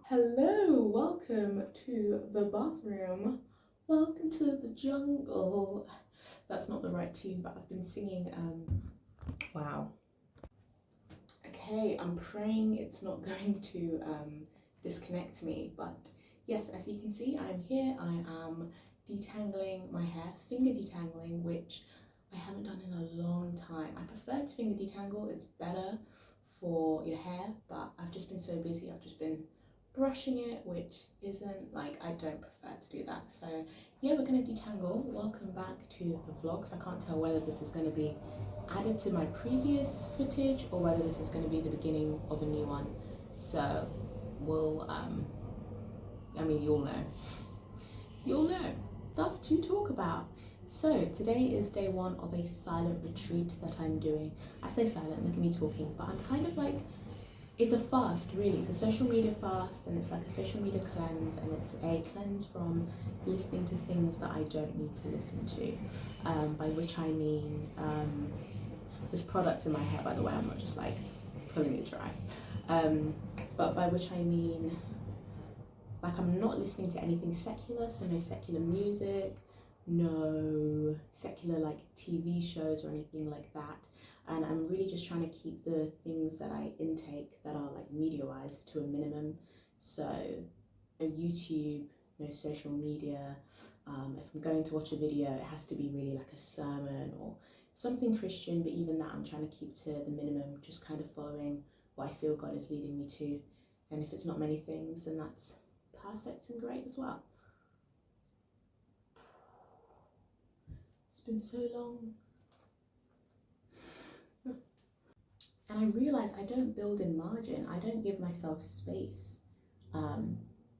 Hello, welcome to the bathroom. Welcome to the jungle. That's not the right tune, but I've been singing, wow. Okay, I'm praying it's not going to disconnect me, but yes, as you can see, I'm here. I am detangling my hair, finger detangling, which I haven't done in a long time. I prefer to finger detangle, it's better for your hair, but I've just been so busy, I've just been brushing it, which isn't like, I don't prefer to do that. So yeah, we're gonna detangle. Welcome back to the vlogs. I can't tell whether this is going to be added to my previous footage or whether this is going to be the beginning of a new one. So we'll I mean, you'll know stuff to talk about. So today is day one of a silent retreat that I'm doing. I say silent, look at me talking, but I'm kind of like, it's a fast, really. It's a social media fast, and it's like a social media cleanse, and it's a cleanse from listening to things that I don't need to listen to. By which I mean, there's product in my hair, by the way. I'm not just like pulling it dry. But by which I mean, like, I'm not listening to anything secular, so no secular music, no secular like TV shows or anything like that. And I'm really just trying to keep the things that I intake that are like media-wise to a minimum. So no YouTube, no social media. If I'm going to watch a video, it has to be really like a sermon or something Christian, but even that I'm trying to keep to the minimum, just kind of following what I feel God is leading me to. And if it's not many things, then that's perfect and great as well. It's been so long. And I realize I don't build in margin. I don't give myself space.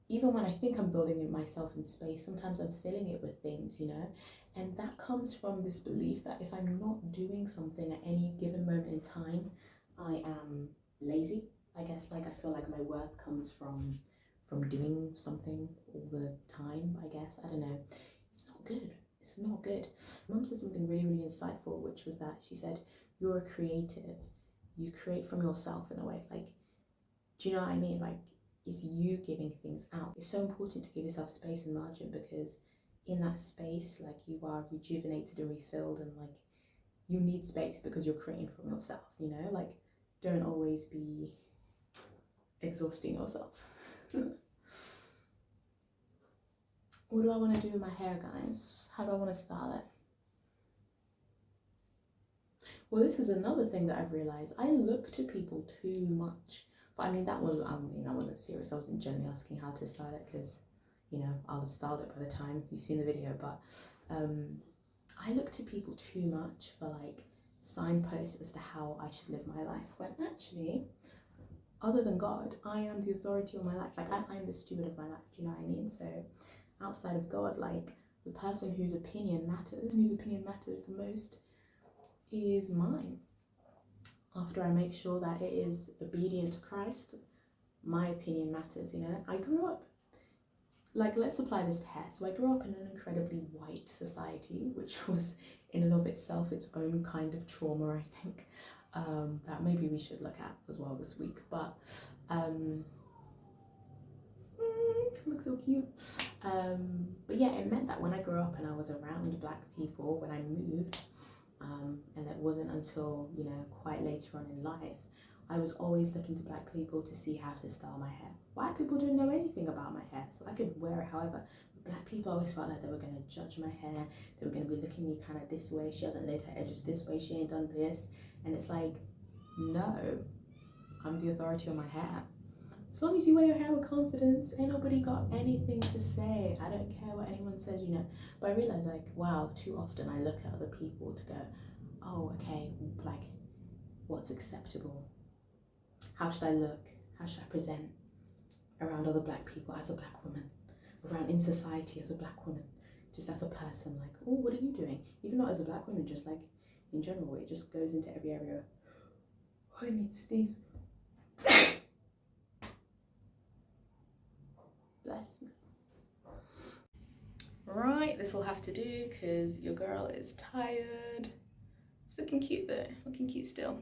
Even when I think I'm building in myself in space, sometimes I'm filling it with things, you know? And that comes from this belief that if I'm not doing something at any given moment in time, I am lazy. I guess, like, I feel like my worth comes from doing something all the time, I guess. I don't know. It's not good. It's not good. Mum said something really, really insightful, which was that she said, you're a creative. You create from yourself in a way. Like, do you know what I mean? Like, it's you giving things out. It's so important to give yourself space and margin, because in that space, like, you are rejuvenated and refilled, and like, you need space because you're creating from yourself, you know? Like, don't always be exhausting yourself. What do I want to do with my hair, guys? How do I want to style it? Well, this is another thing that I've realized. I look to people too much. But I mean, I wasn't serious. I wasn't generally asking how to style it, because, you know, I'll have styled it by the time you've seen the video. But I look to people too much for like signposts as to how I should live my life, when actually, other than God, I am the authority on my life. Like, I'm the steward of my life. Do you know what I mean? So outside of God, like, the person whose opinion matters the most is mine. After I make sure that it is obedient to Christ, my opinion matters, you know. I grew up, like, let's apply this to hair. So I grew up in an incredibly white society, which was in and of itself its own kind of trauma, I think, that maybe we should look at as well this week. But looks so cute. But yeah, it meant that when I grew up and I was around black people, when I moved, and it wasn't until, you know, quite later on in life, I was always looking to black people to see how to style my hair. White people didn't know anything about my hair, so I could wear it however. But black people always felt like they were going to judge my hair. They were going to be looking at me kind of this way. She hasn't laid her edges this way. She ain't done this. And it's like, no, I'm the authority on my hair. As long as you wear your hair with confidence, ain't nobody got anything to say. I don't care what anyone says, you know. But I realize, like, wow, too often I look at other people to go, oh, okay, like, what's acceptable? How should I look? How should I present around other black people as a black woman? Around in society as a black woman? Just as a person, like, oh, what are you doing? Even not as a black woman, just like, in general, it just goes into every area. Oh, I need to sneeze. Bless me. Right, this will have to do because your girl is tired. It's looking cute though, looking cute still.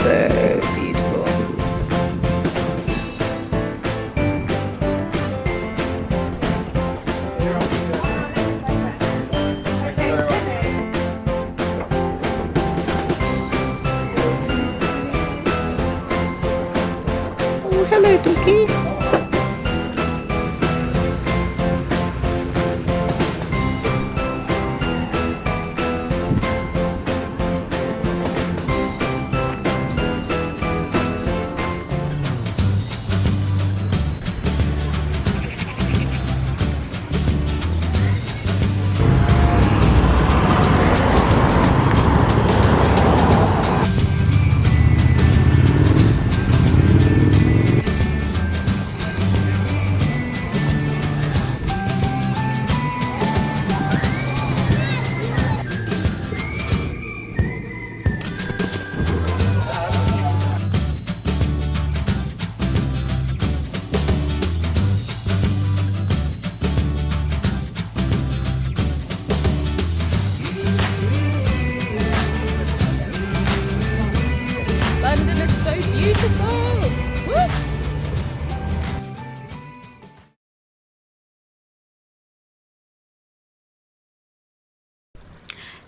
So beautiful. Oh, hello, Dookie. London is so beautiful. Woo!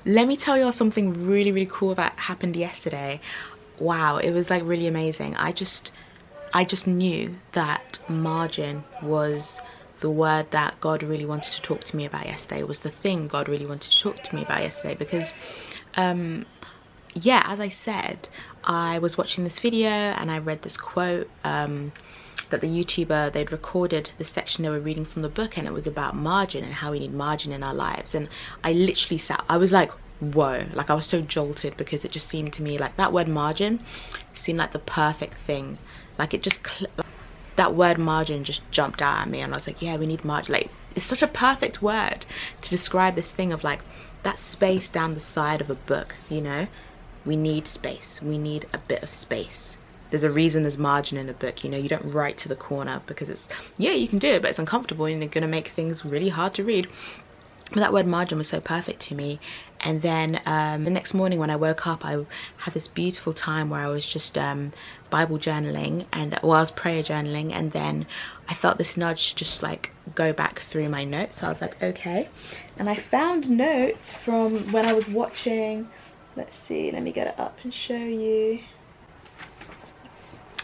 Let me tell you all something really cool that happened yesterday. Wow, it was like really amazing. I just knew that margin was the word that God really wanted to talk to me about yesterday. It was the thing God really wanted to talk to me about yesterday because yeah, as I said, I was watching this video and I read this quote that the YouTuber, they'd recorded the section they were reading from the book, and it was about margin and how we need margin in our lives. And I literally sat, I was like, whoa, like I was so jolted because it just seemed to me like that word margin seemed like the perfect thing. Like it just, that word margin just jumped out at me, and I was like, yeah, we need margin. Like it's such a perfect word to describe this thing of like that space down the side of a book, you know? We need space, we need a bit of space. There's a reason there's margin in a book, you know. You don't write to the corner because it's, yeah, you can do it, but it's uncomfortable and you're gonna make things really hard to read. But that word margin was so perfect to me. And then the next morning when I woke up, I had this beautiful time where I was just Bible journaling, and well, I was prayer journaling, and then I felt this nudge to just like go back through my notes. So I was like, okay. And I found notes from when I was watching, let's see, let me get it up and show you.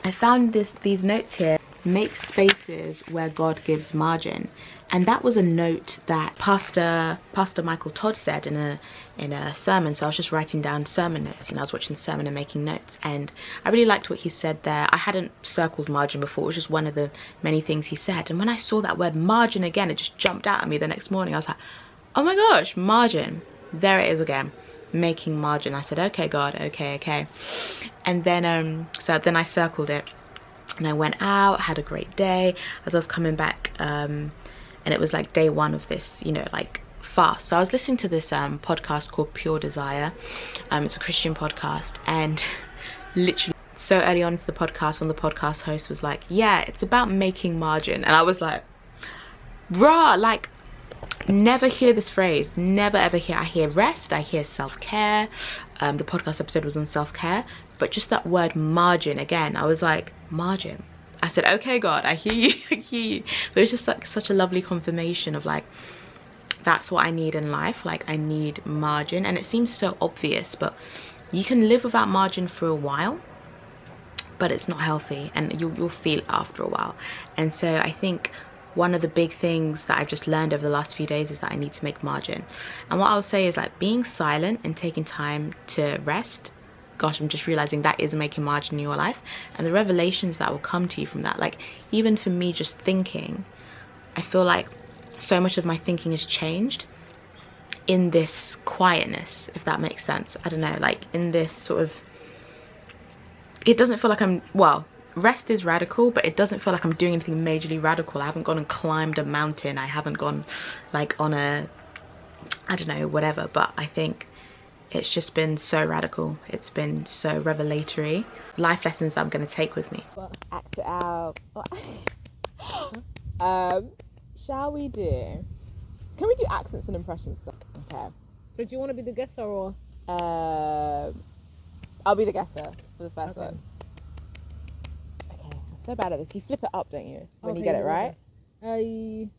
I found these notes here. Make spaces where God gives margin. And that was a note that Pastor Michael Todd said in a sermon. So I was just writing down sermon notes, you know, I was watching the sermon and making notes, and I really liked what he said there. I hadn't circled margin before, it was just one of the many things he said. And when I saw that word margin again, it just jumped out at me the next morning. I was like, oh my gosh, margin, there it is again. Making margin. I said, okay God, okay. And then so then I circled it and I went out, had a great day. As I was coming back, and it was like day one of this, you know, like fast. So I was listening to this podcast called Pure Desire. It's a Christian podcast, and literally so early on into the podcast, when the podcast host was like, yeah, it's about making margin, and I was like, bruh, like never hear this phrase, never ever hear. I hear rest, I hear self-care. The podcast episode was on self-care, but just that word margin again, I was like, margin. I said, okay God, I hear you, I hear you. But it's just like such a lovely confirmation of like, that's what I need in life. Like I need margin, and it seems so obvious, but you can live without margin for a while, but it's not healthy, and you'll feel it after a while. And so I think one of the big things that I've just learned over the last few days is that I need to make margin. And what I'll say is, like, being silent and taking time to rest, gosh, I'm just realizing that is making margin in your life, and the revelations that will come to you from that. Like, even for me, just thinking, I feel like so much of my thinking has changed in this quietness, if that makes sense. I don't know, like in this sort of, it doesn't feel like I'm, well, rest is radical, but it doesn't feel like I'm doing anything majorly radical. I haven't gone and climbed a mountain. I haven't gone like on a, I don't know, whatever. But I think it's just been so radical. It's been so revelatory. Life lessons that I'm going to take with me. Act it out. Shall we do? Can we do accents and impressions? Okay. So do you want to be the guesser or? I'll be the guesser for the first one. Okay. I'm so bad at this. You flip it up, don't you? When you get it right. I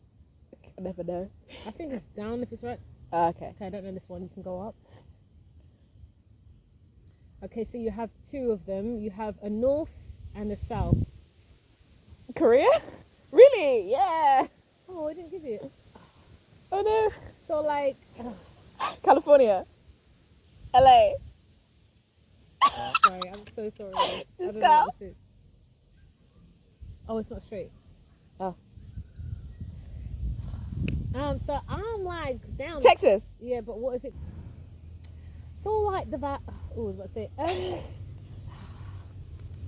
never know. I think it's down if it's right. Okay. Okay, I don't know this one. You can go up. Okay, so you have two of them. You have a north and a south. Korea? Really? Yeah. Oh, I didn't give it. Oh no. So like California. LA. Sorry, I'm so sorry. This I don't know girl. what this is. Oh, it's not straight. Oh. So I'm like down. Texas. Yeah, but what is it? So like the oh, I was about to say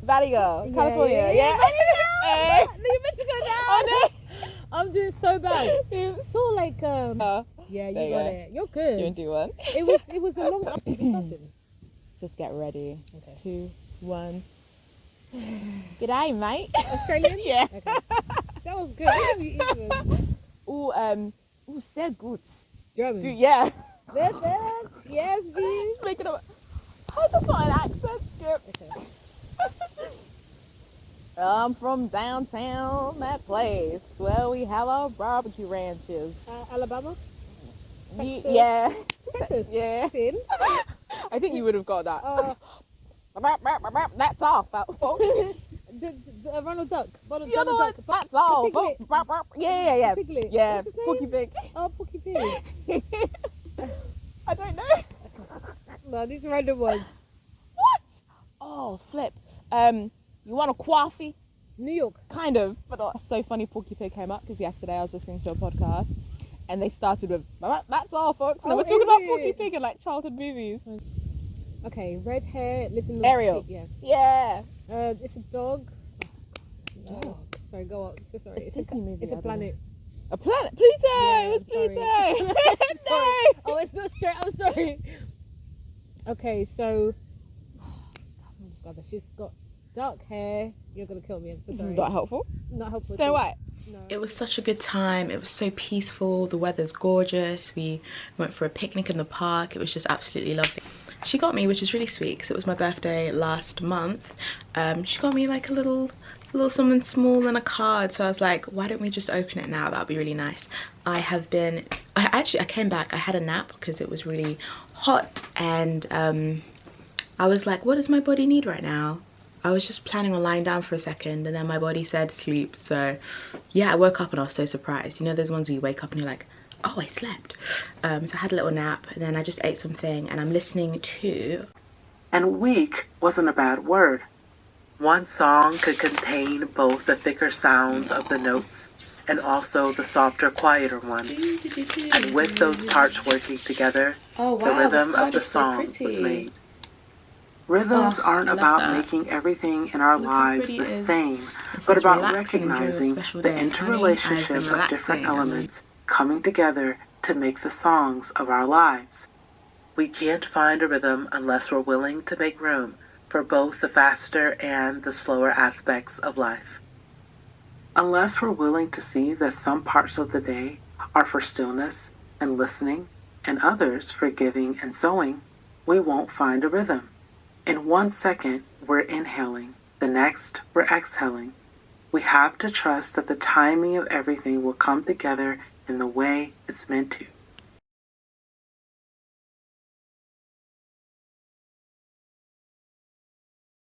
Valley girl. California. Yeah. No, you meant to go down. Oh no. I'm doing so bad. So like yeah, you got it. You're good. Do you want to do one? It was the long sudden. Just get ready. Okay. 2, 1. G'day, mate. Australian? Yeah. Okay. That was good. Ooh, sehr gut. German. Dude, yeah. Listen. Yes, please. Make it up. Oh, that's not an accent, Skip. Okay. I'm from downtown, that place where we have our barbecue ranches. Alabama? Texas? Yeah. Texas? Yeah. Sin? I think you would have got that. That's all, folks. the Ronald Duck. Ronald The other one, Duck. that's all, Piglet. folks. Yeah. The Piglet. Yeah, What's his name? Porky Pig. Oh, Porky Pig. I don't know. No, these are random ones. What? Oh, flip. You want a coffee? New York. Kind of, but not. So funny Porky Pig came up because yesterday I was listening to a podcast and they started with, that's all, folks. And Oh, we're talking about is Porky it? Pig and like childhood movies. Okay, red hair, lives in the Ariel. sea. Yeah. It's a dog. Oh, Dog. Sorry, go up. So sorry. It's Disney movie, It's a I don't planet. A planet. Pluto. Yeah, It was I'm sorry. Pluto. Sorry. No. Oh, it's not straight. I'm sorry. Okay, so I'm describing. She's got dark hair. You're gonna kill me. I'm so This sorry. is not helpful. Not helpful. Snow White. No. It was such a good time. It was so peaceful. The weather's gorgeous. We went for a picnic in the park. It was just absolutely lovely. She got me, which is really sweet because it was my birthday last month. She got me like a little something small and a card. So I was like, why don't we just open it now? That would be really nice. I came back. I had a nap because it was really hot, and I was like, what does my body need right now? I was just planning on lying down for a second, and then my body said sleep. So yeah, I woke up and I was so surprised. You know those ones where you wake up and you're like, oh, I slept. So I had a little nap, and then I just ate something, and I'm listening to... And weak wasn't a bad word. One song could contain both the thicker sounds of the notes and also the softer, quieter ones. And with those parts working together, Oh the wow, rhythm this card of the is so song pretty. was made. Rhythms aren't I love about that. making everything in our Look how lives pretty the it is. same, It but says about relaxing and enjoy a recognizing special the day. Honey, I've interrelationship been of different relaxing. elements coming together to make the songs of our lives. We can't find a rhythm unless we're willing to make room for both the faster and the slower aspects of life. Unless we're willing to see that some parts of the day are for stillness and listening and others for giving and sowing, we won't find a rhythm. In 1 second, we're inhaling. The next, we're exhaling. We have to trust that the timing of everything will come together in the way it's meant to.